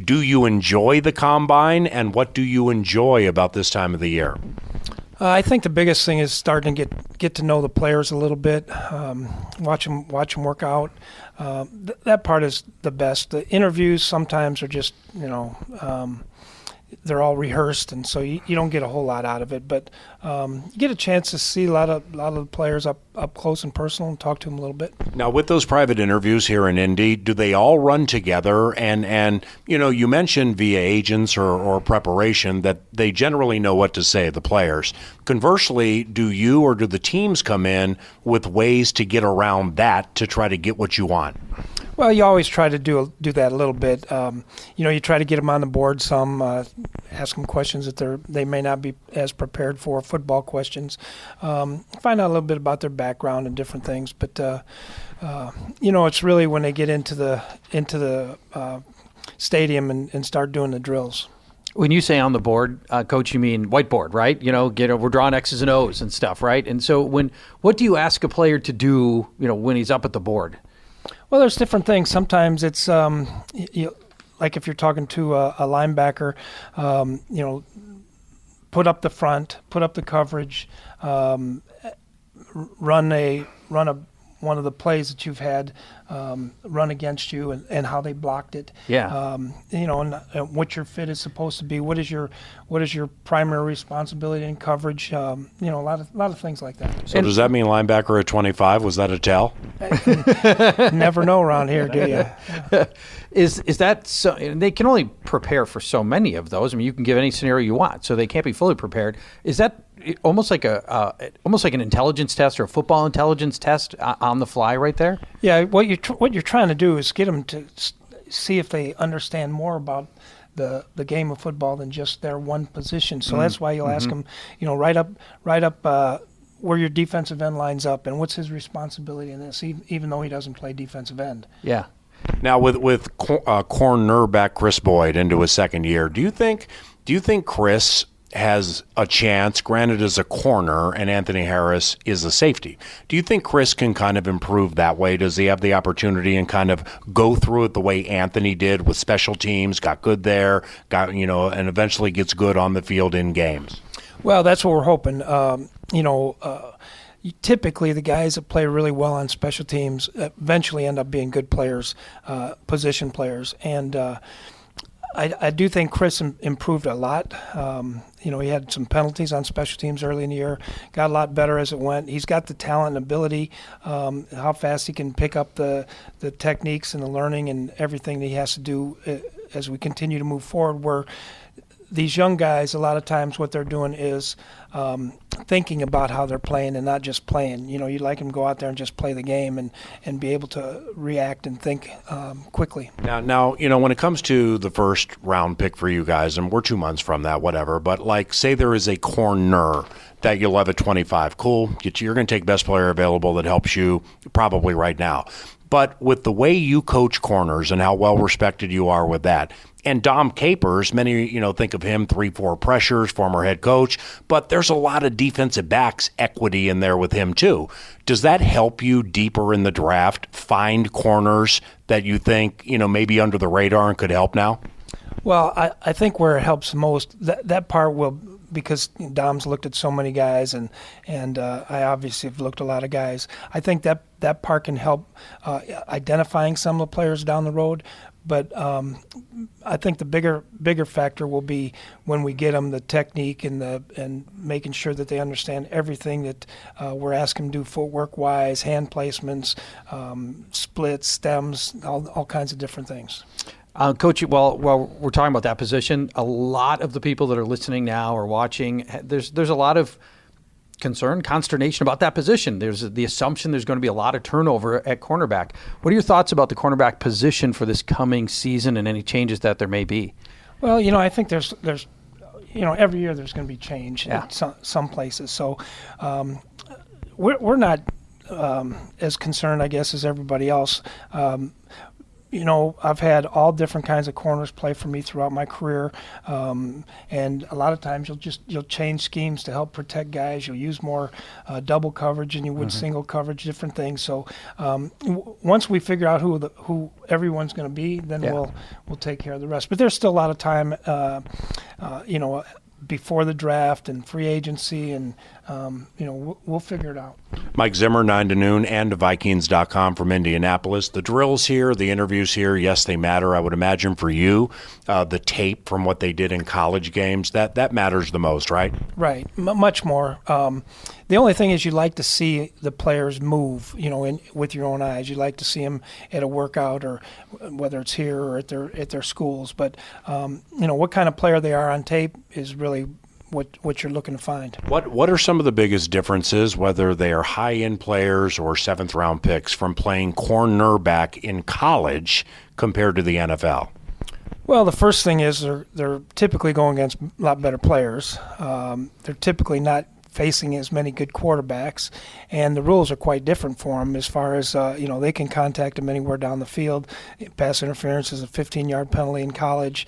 Do you enjoy the combine, and what do you enjoy about this time of the year? I think the biggest thing is starting to get to know the players a little bit, watch them work out. That part is the best. The interviews sometimes are just, they're all rehearsed, and so you don't get a whole lot out of it. But you get a chance to see a lot of the players up close and personal and talk to them a little bit. Now, with those private interviews here in Indy, do they all run together? And you mentioned via agents or preparation that they generally know what to say, the players. Conversely, do you or do the teams come in with ways to get around that to try to get what you want? Well, you always try to do that a little bit. You try to get them on the board some, ask them questions that they may not be as prepared for, football questions. Find out a little bit about their background and different things. But it's really when they get into the stadium and start doing the drills. When you say on the board, Coach, you mean whiteboard, right? We're drawing X's and O's and stuff, right? And so what do you ask a player to do, when he's up at the board? Well, there's different things. Sometimes it's like if you're talking to a linebacker, put up the front, put up the coverage, run one of the plays that you've had run against you and how they blocked it. Yeah. And what your fit is supposed to be. What is your primary responsibility in coverage? A lot of things like that. So does that mean linebacker at 25? Was that a tell? Never know around here, do you? Is that so? They can only prepare for so many of those. I mean, you can give any scenario you want, so they can't be fully prepared. Is that almost like an intelligence test or a football intelligence test on the fly right there? Yeah, what you're trying to do is get them to see if they understand more about the game of football than just their one position. So that's why you'll ask them, right up where your defensive end lines up and what's his responsibility in this, even though he doesn't play defensive end. Yeah. Now with cornerback Kris Boyd into his second year, do you think Kris has a chance, granted as a corner, and Anthony Harris is a safety? Do you think Kris can kind of improve that way? Does he have the opportunity and kind of go through it the way Anthony did with special teams, got good there, and eventually gets good on the field in games? Well, that's what we're hoping. Typically, the guys that play really well on special teams eventually end up being good players, position players. And I do think Kris improved a lot. He had some penalties on special teams early in the year, got a lot better as it went. He's got the talent and ability, how fast he can pick up the techniques and the learning and everything that he has to do as we continue to move forward, where these young guys, a lot of times what they're doing is thinking about how they're playing and not just playing. You'd like them to go out there and just play the game and be able to react and think quickly. Now, when it comes to the first round pick for you guys, and we're 2 months from that, whatever, but like say there is a corner that you'll have at 25. Cool. You're going to take best player available that helps you probably right now. But with the way you coach corners and how well respected you are with that, and Dom Capers, many think of him 3-4 pressures, former head coach, but there's a lot of defensive backs equity in there with him too. Does that help you deeper in the draft find corners that you think maybe under the radar and could help now? Well, I think where it helps most, that part will, because Dom's looked at so many guys and I obviously have looked at a lot of guys. I think that part can help identifying some of the players down the road. But I think the bigger factor will be when we get them the technique and making sure that they understand everything that we're asking them to do footwork wise, hand placements, splits, stems, all kinds of different things. Coach, while we're talking about that position, a lot of the people that are listening now or watching, there's a lot of concern, consternation about that position. There's the assumption there's going to be a lot of turnover at cornerback. What are your thoughts about the cornerback position for this coming season and any changes that there may be? Well, I think there's every year there's going to be change at some places. So we're not as concerned, I guess, as everybody else. I've had all different kinds of corners play for me throughout my career, and a lot of times you'll change schemes to help protect guys. You'll use more double coverage than you would single coverage, different things. So once we figure out who everyone's going to be, then we'll take care of the rest. But there's still a lot of time, before the draft and free agency, and we'll figure it out. Mike Zimmer, 9 to noon, and Vikings.com from Indianapolis. The drills here, the interviews here, yes, they matter. I would imagine for you, the tape from what they did in college games, that matters the most, right? Right, much more. The only thing is you like to see the players move, with your own eyes. You like to see them at a workout, or whether it's here or at their schools. But what kind of player they are on tape is really what you're looking to find. What are some of the biggest differences, whether they are high-end players or seventh-round picks, from playing cornerback in college compared to the NFL? Well, the first thing is they're typically going against a lot better players. They're typically not facing as many good quarterbacks, and the rules are quite different for them as far as they can contact them anywhere down the field. Pass interference is a 15-yard penalty in college.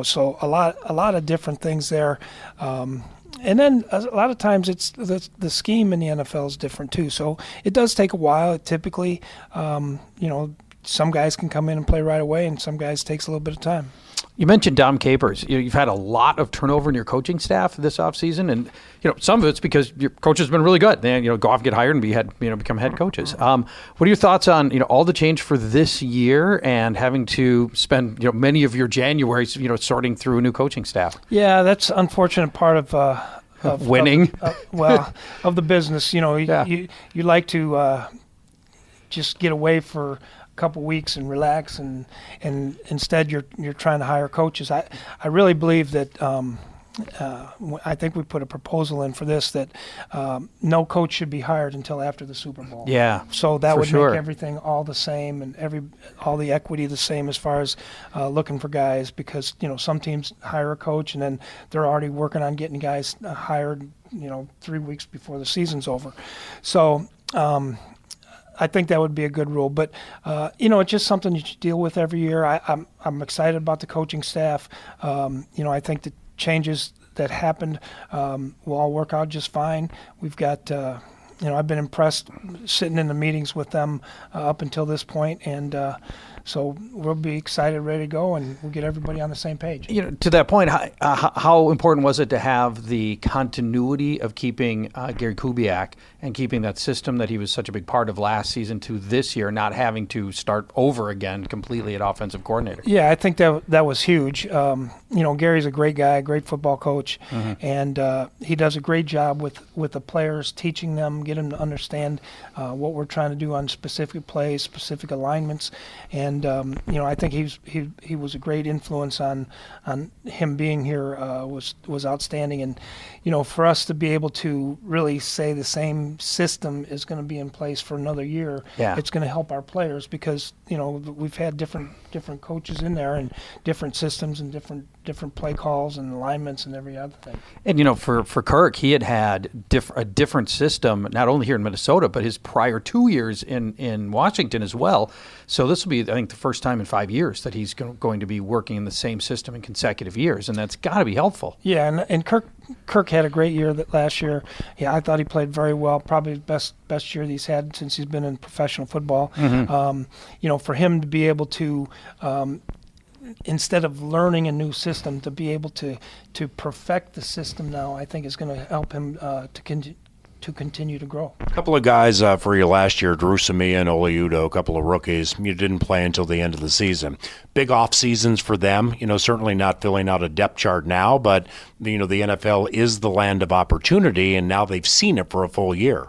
So a lot of different things there. And then a lot of times it's the scheme in the NFL is different too. So it does take a while. It typically, some guys can come in and play right away, and some guys takes a little bit of time. You mentioned Dom Capers. You've had a lot of turnover in your coaching staff this offseason, and some of it's because your coach has been really good. They go off, get hired, and become head coaches. What are your thoughts on all the change for this year and having to spend many of your Januarys sorting through a new coaching staff? Yeah, that's an unfortunate part of winning. Of the business. You like to just get away for couple weeks and relax, and instead you're trying to hire coaches. I really believe that I think we put a proposal in for this that no coach should be hired until after the Super Bowl. Yeah, so that would make everything all the same, and all the equity the same as far as looking for guys, because some teams hire a coach and then they're already working on getting guys hired 3 weeks before the season's over. So I think that would be a good rule, but it's just something you deal with every year. I'm excited about the coaching staff. I think the changes that happened will all work out just fine. We've got, I've been impressed sitting in the meetings with them up until this point, and so we'll be excited, ready to go, and we'll get everybody on the same page. To that point, how important was it to have the continuity of keeping Gary Kubiak and keeping that system that he was such a big part of last season to this year, not having to start over again completely at offensive coordinator? Yeah, I think that was huge. Gary's a great guy, great football coach, and he does a great job with the players, teaching them, get them to understand what we're trying to do on specific plays, specific alignments, and I think he was a great influence on him being here. Was outstanding, and for us to be able to really say the same system is going to be in place for another year, it's going to help our players, because we've had different coaches in there and different systems and different play calls and alignments and every other thing. And for Kirk, he had a different system, not only here in Minnesota, but his prior 2 years in Washington as well. So this will be, I think, the first time in 5 years that he's going to be working in the same system in consecutive years, and that's got to be helpful. Yeah, and Kirk had a great year last year. Yeah, I thought he played very well, probably the best year that he's had since he's been in professional football. For him to be able to, instead of learning a new system, to be able to perfect the system now, I think is going to help him to continue to grow. A couple of guys for you last year, Drew Samia and Ole Udoh, a couple of rookies. You didn't play until the end of the season. Big off seasons for them. Certainly not filling out a depth chart now, but the NFL is the land of opportunity, and now they've seen it for a full year.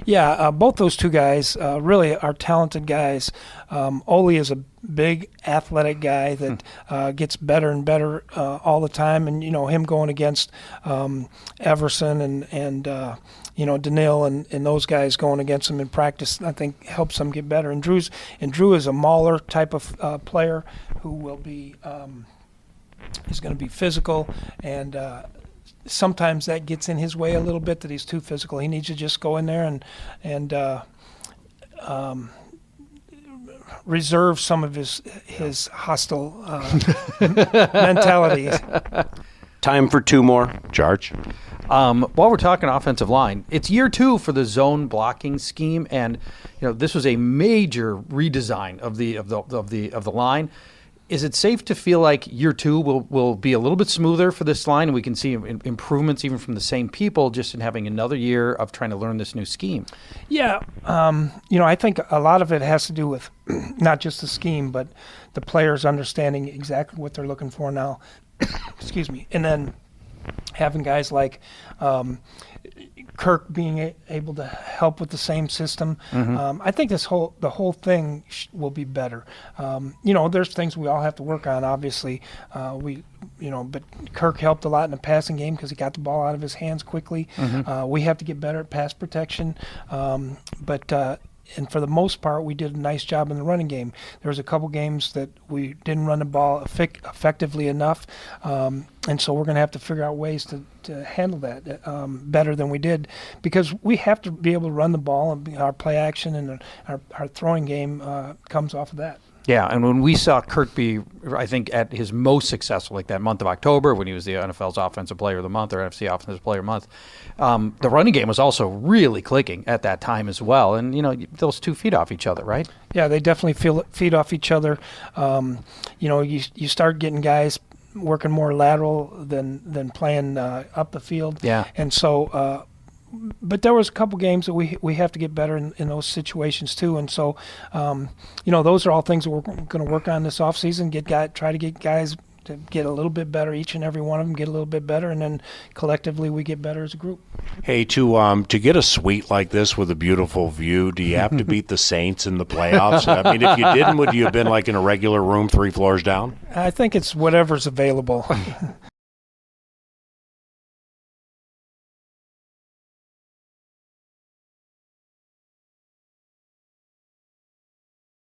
Yeah, both those two guys really are talented guys. Ole is a big athletic guy that gets better and better all the time, and him going against Everson and Daniil and those guys going against him in practice, I think helps them get better. And Drew is a mauler type of player who will be is going to be physical, and sometimes that gets in his way a little bit, that he's too physical. He needs to just go in there and reserve some of his hostile mentality. Time for two more. Charge. While we're talking offensive line, it's year 2 for the zone blocking scheme, and this was a major redesign of the line. Is it safe to feel like year 2 will be a little bit smoother for this line, and we can see improvements even from the same people just in having another year of trying to learn this new scheme? Yeah, I think a lot of it has to do with not just the scheme, but the players understanding exactly what they're looking for now. Excuse me, and then having guys like Kirk being able to help with the same system. I think the whole thing will be better. There's things we all have to work on. Obviously, but Kirk helped a lot in the passing game because he got the ball out of his hands quickly. We have to get better at pass protection, and for the most part, we did a nice job in the running game. There was a couple games that we didn't run the ball effectively enough, and so we're going to have to figure out ways to handle that better than we did, because we have to be able to run the ball, and our play action and our throwing game comes off of that. Yeah, and when we saw Kirk be, I think, at his most successful, like that month of October when he was the NFL's Offensive Player of the Month or NFC Offensive Player of the Month, the running game was also really clicking at that time as well. And, those two feed off each other, right? Yeah, they definitely feed off each other. You start getting guys working more lateral than playing up the field. Yeah. And so but there was a couple games that we have to get better in those situations too, and so those are all things that we're going to work on this offseason. Try to get guys to get a little bit better, each and every one of them get a little bit better, and then collectively we get better as a group. Hey, to get a suite like this with a beautiful view, do you have to beat the Saints in the playoffs? I mean, if you didn't, would you have been like in a regular room 3 floors down? I think it's whatever's available.